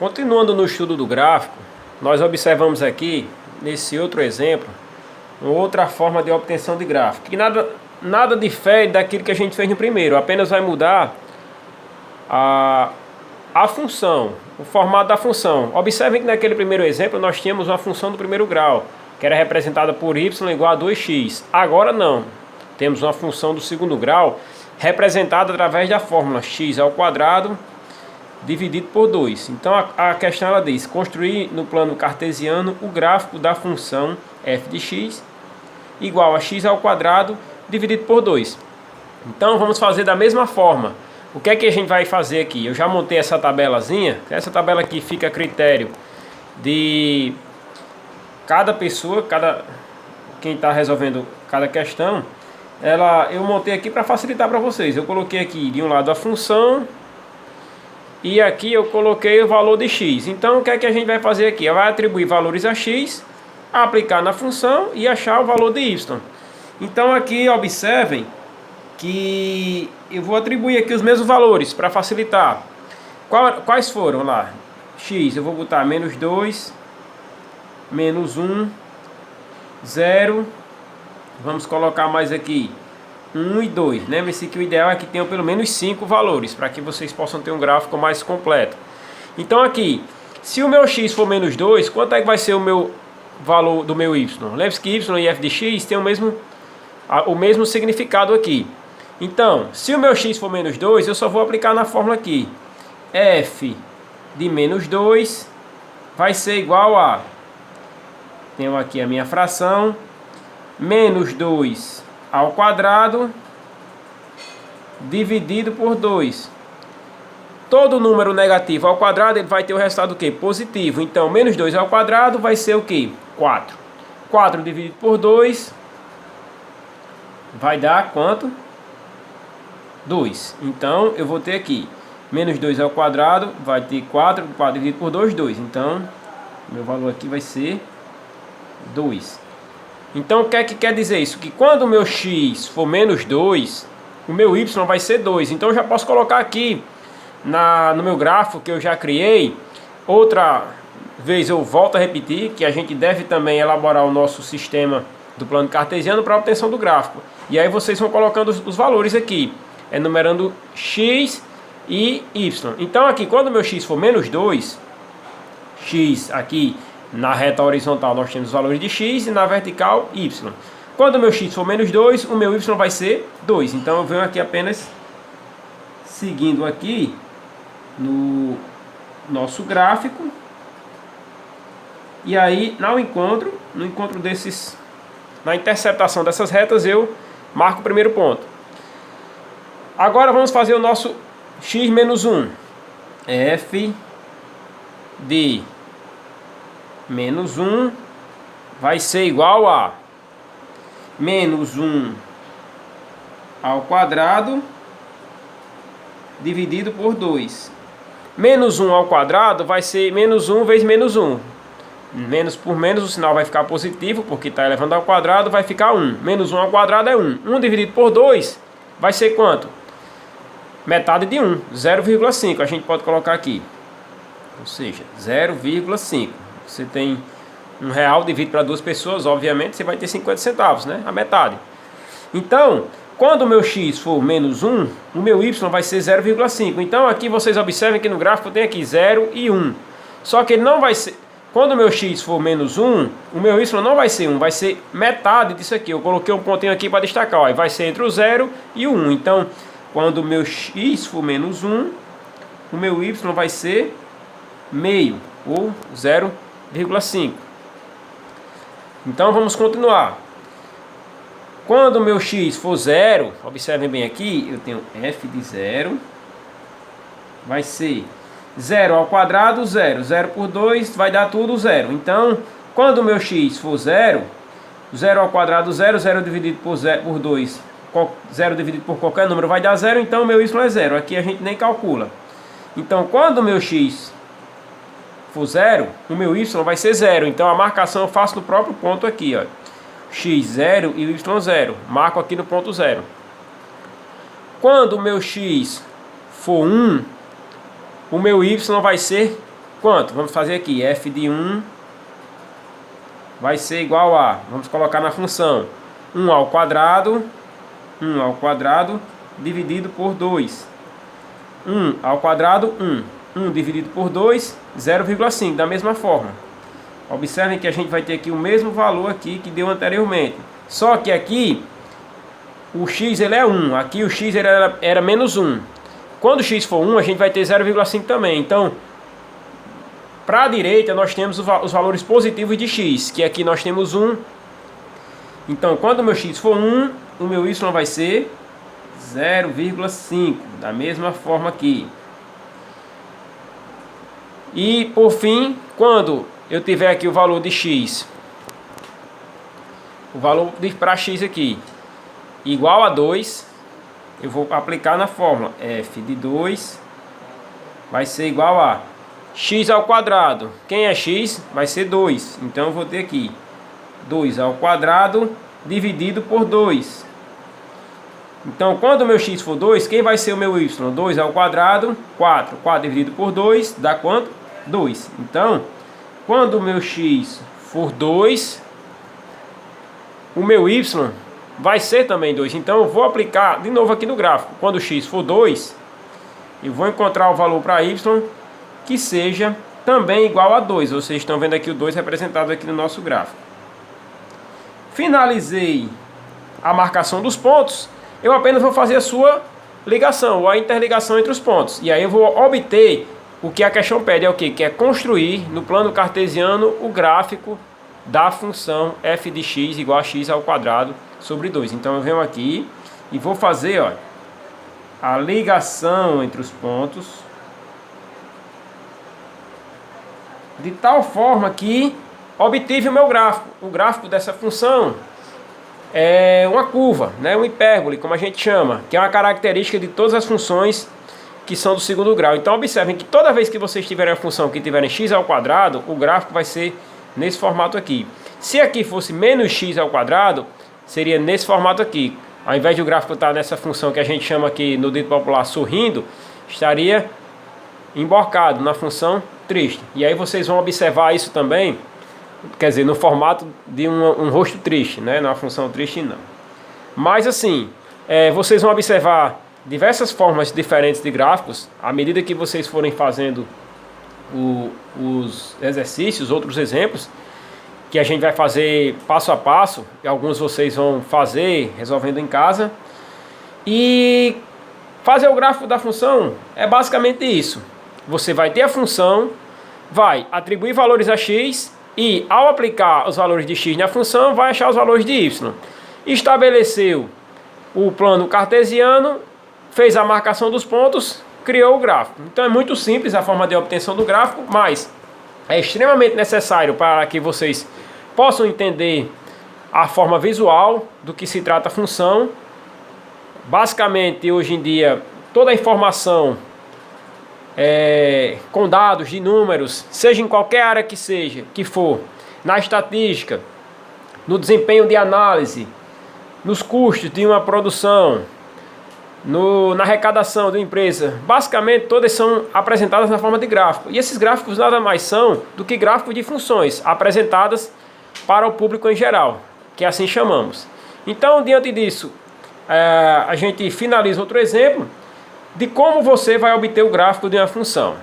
Continuando no estudo do gráfico, nós observamos aqui, nesse outro exemplo, uma outra forma de obtenção de gráfico, que nada difere daquilo que a gente fez no primeiro, apenas vai mudar a função, o formato da função. Observem que naquele primeiro exemplo nós tínhamos uma função do primeiro grau, que era representada por y igual a 2x. Agora não, temos uma função do segundo grau, representada através da fórmula x ao quadrado dividido por 2. Então a questão ela diz: construir no plano cartesiano o gráfico da função f de x igual a x ao quadrado dividido por 2. Então vamos fazer da mesma forma. O que é que a gente vai fazer aqui? Eu já montei essa tabelazinha. Essa tabela aqui fica a critério de cada pessoa, quem está resolvendo cada questão. Eu montei aqui para facilitar para vocês. Eu coloquei aqui de um lado a função e aqui eu coloquei o valor de x. Então o que é que a gente vai fazer aqui? Vai atribuir valores a x, aplicar na função e achar o valor de y. Então aqui observem que eu vou atribuir aqui os mesmos valores para facilitar. Quais foram lá? X, eu vou botar menos 2, menos 1, 0. Vamos colocar mais aqui 1 e 2. Lembre-se que o ideal é que tenham pelo menos 5 valores, para que vocês possam ter um gráfico mais completo. Então aqui, se o meu x for menos 2, quanto é que vai ser o meu valor do meu y? Lembre-se que y e f de x têm o mesmo significado aqui. Então, se o meu x for menos 2, eu só vou aplicar na fórmula aqui. F de menos 2 vai ser igual a... Tenho aqui a minha fração. Menos 2 ao quadrado dividido por 2. Todo número negativo ao quadrado ele vai ter o resultado o quê? Positivo. Então, menos 2 ao quadrado vai ser o quê? 4. 4 dividido por 2 vai dar quanto? 2. Então, eu vou ter aqui menos 2 ao quadrado vai ter 4. 4 dividido por 2, 2. Então, meu valor aqui vai ser 2. Então, o que é que quer dizer isso? Que quando o meu x for menos 2, o meu y vai ser 2. Então, eu já posso colocar aqui no meu gráfico que eu já criei. Outra vez eu volto a repetir que a gente deve também elaborar o nosso sistema do plano cartesiano para a obtenção do gráfico. E aí vocês vão colocando os valores aqui, enumerando x e y. Então, aqui, quando o meu x for menos 2, x aqui... Na reta horizontal nós temos os valores de x e na vertical y. Quando o meu x for menos 2, o meu y vai ser 2. Então eu venho aqui apenas seguindo aqui no nosso gráfico. E aí no encontro na interceptação dessas retas eu marco o primeiro ponto. Agora vamos fazer o nosso x menos 1. F de menos 1 vai ser igual a menos 1 ao quadrado dividido por 2. Menos 1 ao quadrado vai ser menos 1 vezes menos 1. Menos por menos, o sinal vai ficar positivo, porque está elevando ao quadrado, vai ficar 1. Menos 1 ao quadrado é 1. 1 dividido por 2 vai ser quanto? Metade de 1, 0,5. A gente pode colocar aqui. Ou seja, 0,5. Você tem R$1, divide para duas pessoas, obviamente você vai ter 50 centavos, né? A metade. Então, quando o meu x for menos 1, o meu y vai ser 0,5. Então, aqui vocês observem que no gráfico tem aqui 0 e 1. Só que ele não vai ser... Quando o meu x for menos 1, o meu y não vai ser 1, vai ser metade disso aqui. Eu coloquei um pontinho aqui para destacar, ó, vai ser entre o 0 e o 1. Então, quando o meu x for menos 1, o meu y vai ser meio, ou 0,5. Então vamos continuar. Quando o meu x for 0, observem bem aqui, eu tenho f de 0 vai ser 0 ao quadrado, 0. 0 por 2 vai dar tudo 0. Então, quando o meu x for 0, 0 ao quadrado, 0. 0 dividido por 2, 0 dividido por qualquer número vai dar 0. Então, o meu y é 0. Aqui a gente nem calcula. Então, quando o meu x for 0, o meu y vai ser 0. Então a marcação eu faço no próprio ponto aqui, ó. X 0 e y 0. Marco aqui no ponto 0. Quando o meu x for 1, o meu y vai ser quanto? Vamos fazer aqui, f de 1 vai ser igual a, vamos colocar na função, 1 ao quadrado dividido por 2. 1 ao quadrado, 1. 1 dividido por 2, 0,5, da mesma forma. Observem que a gente vai ter aqui o mesmo valor aqui que deu anteriormente. Só que aqui, o x ele é 1, aqui o x era menos 1. Quando o x for 1, a gente vai ter 0,5 também. Então, para a direita, nós temos os valores positivos de x, que aqui nós temos 1. Então, quando o meu x for 1, o meu y vai ser 0,5, da mesma forma aqui. E, por fim, quando eu tiver aqui o valor de x, o valor para x aqui, igual a 2, eu vou aplicar na fórmula. F de 2 vai ser igual a x ao quadrado. Quem é x? Vai ser 2. Então eu vou ter aqui 2 ao quadrado dividido por 2. Então quando o meu x for 2, quem vai ser o meu y? 2 ao quadrado, 4. 4 dividido por 2 dá quanto? 2. Então, quando o meu x for 2, o meu y vai ser também 2. Então eu vou aplicar de novo aqui no gráfico. Quando o x for 2, eu vou encontrar o valor para y que seja também igual a 2. Vocês estão vendo aqui o 2 representado aqui no nosso gráfico. Finalizei a marcação dos pontos. Eu apenas vou fazer a sua ligação, ou a interligação entre os pontos. E aí eu vou obter o que a questão pede, é o quê? Que é construir no plano cartesiano o gráfico da função f de x igual a x ao quadrado sobre 2. Então eu venho aqui e vou fazer, ó, a ligação entre os pontos de tal forma que obtive o meu gráfico. O gráfico dessa função é uma curva, né? Uma hipérbole, como a gente chama, que é uma característica de todas as funções que são do segundo grau. Então observem que toda vez que vocês tiverem a função que tiverem x ao quadrado, o gráfico vai ser nesse formato aqui. Se aqui fosse menos x ao quadrado, seria nesse formato aqui. Ao invés de o gráfico estar nessa função que a gente chama aqui no dito popular sorrindo, estaria emborcado na função triste. E aí vocês vão observar isso também, quer dizer, no formato de um rosto triste, né? Não é uma função triste, não. Mas assim, vocês vão observar diversas formas diferentes de gráficos à medida que vocês forem fazendo os exercícios, outros exemplos que a gente vai fazer passo a passo, e alguns vocês vão fazer resolvendo em casa. E fazer o gráfico da função é basicamente isso. Você vai ter a função, vai atribuir valores a x e, ao aplicar os valores de x na função, vai achar os valores de y. Estabeleceu o plano cartesiano, fez a marcação dos pontos, criou o gráfico. Então é muito simples a forma de obtenção do gráfico, mas é extremamente necessário para que vocês possam entender a forma visual do que se trata a função. Basicamente, hoje em dia, toda a informação com dados de números, seja em qualquer área que seja, que for, na estatística, no desempenho de análise, nos custos de uma produção, na arrecadação da empresa, basicamente todas são apresentadas na forma de gráfico. E esses gráficos nada mais são do que gráficos de funções apresentadas para o público em geral, que assim chamamos. Então, diante disso, a gente finaliza outro exemplo de como você vai obter o gráfico de uma função.